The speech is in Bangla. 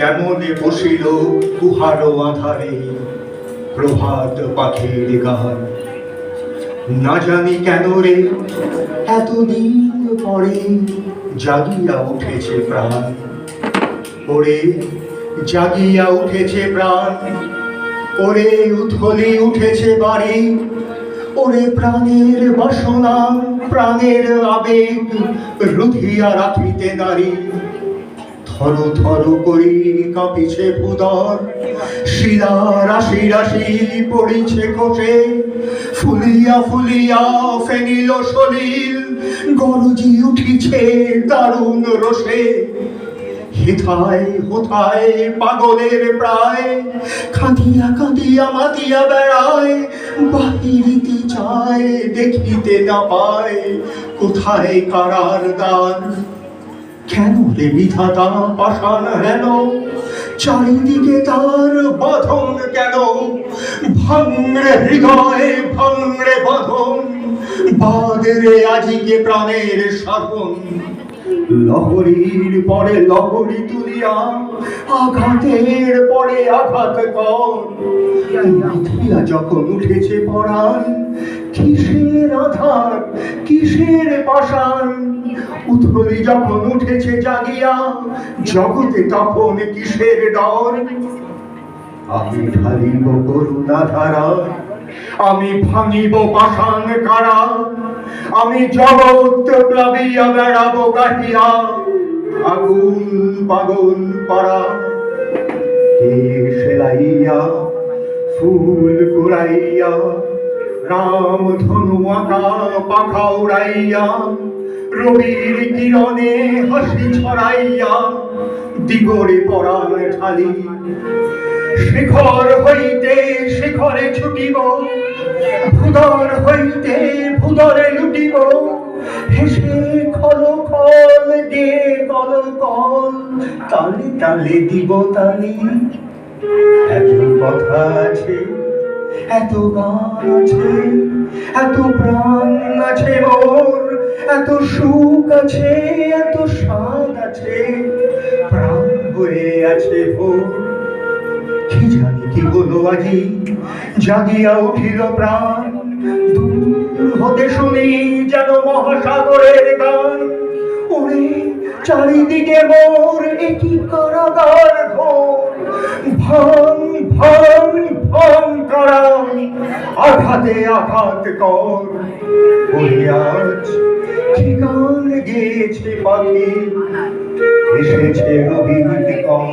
কেমনে বসিল কুহারো আধারে প্রভাত পাখির গান। না জানি কেন রে এতদিন পরে জাগিয়া উঠেছে প্রাণ, ওরে জাগিয়া উঠেছে প্রাণ, ওরে উথলি উঠেছে বাড়ি, ওরে প্রাণের বাসনা প্রাণের আবেগ রুধিয়া রাখিতে নারী। থর থর করি কাঁপিছে ভূদর, শিরা রাশি রাশি পড়িছে খসে, ফুলিয়া ফুলিয়া ফেনিল সলিল গরজি উঠিছে দারুণ রোষে। হেথায় হোথায় পাগলের প্রায় কাঁদিয়া কাঁদিয়া মাতিয়া বেড়ায়, বাহিরিতে চায় দেখিতে না পায় কোথায় কারার দ্বার। কেন রে বিধাতা পাষাণ হেন, চারিদিকে তার বাঁধন কেন? ভাঙড়ে হৃদয় ভাঙড়ে বাঁধন, বাদরে আজিকে প্রাণের সাধন। লহরীর পরে লহরী তুলিয়া আঘাতের পরে আঘাত কর। মিথিয়া যখন উঠেছে পরাণ, কিসের আধার কিসের পাষাণ। উথলি যখন উঠেছে জাগিয়া জগতে তখন কিসের ডর। আমি ঢালিব করুণা ধারা, আমি ভাঙিব পাষাণ কারা, আমি জগৎ প্লাবিয়া বেড়াবো গাহিয়া আগুন পাগল পারা। কে সেলাইয়া ফুল কুড়াইয়া রাম ধনু আঁকা পাখা উড়াইয়া, রবির কিরণে হাসি ছড়াইয়া দিগরে পরাণ ঢালি। শিখর হইতে শিখরে ছুটিব, ভূদর হইতে ভূদরে লুটিব, হেসে খল খল দিয়ে কল কল তালে তালে দিব তালি। এত কথা আছে এত গান আছে এত প্রাণ আছে মোর, এত সুখ আছে এত স্বাদ আছে, প্রাণ হয়ে আছে ভোর। কি জানি কি হলো আজি জাগিয়া উঠিল প্রাণ, দূর হতে শুনি যেন মহাসাগরের গান। ওরে চারিদিকে মোর একই কারাগার ঘোর, ভাঙ ভাঙ ভাঙ করা আঘাতে আঘাত কর। ওরে আজ কি গান গেয়েছে পাখি, এসেছে রবির কর।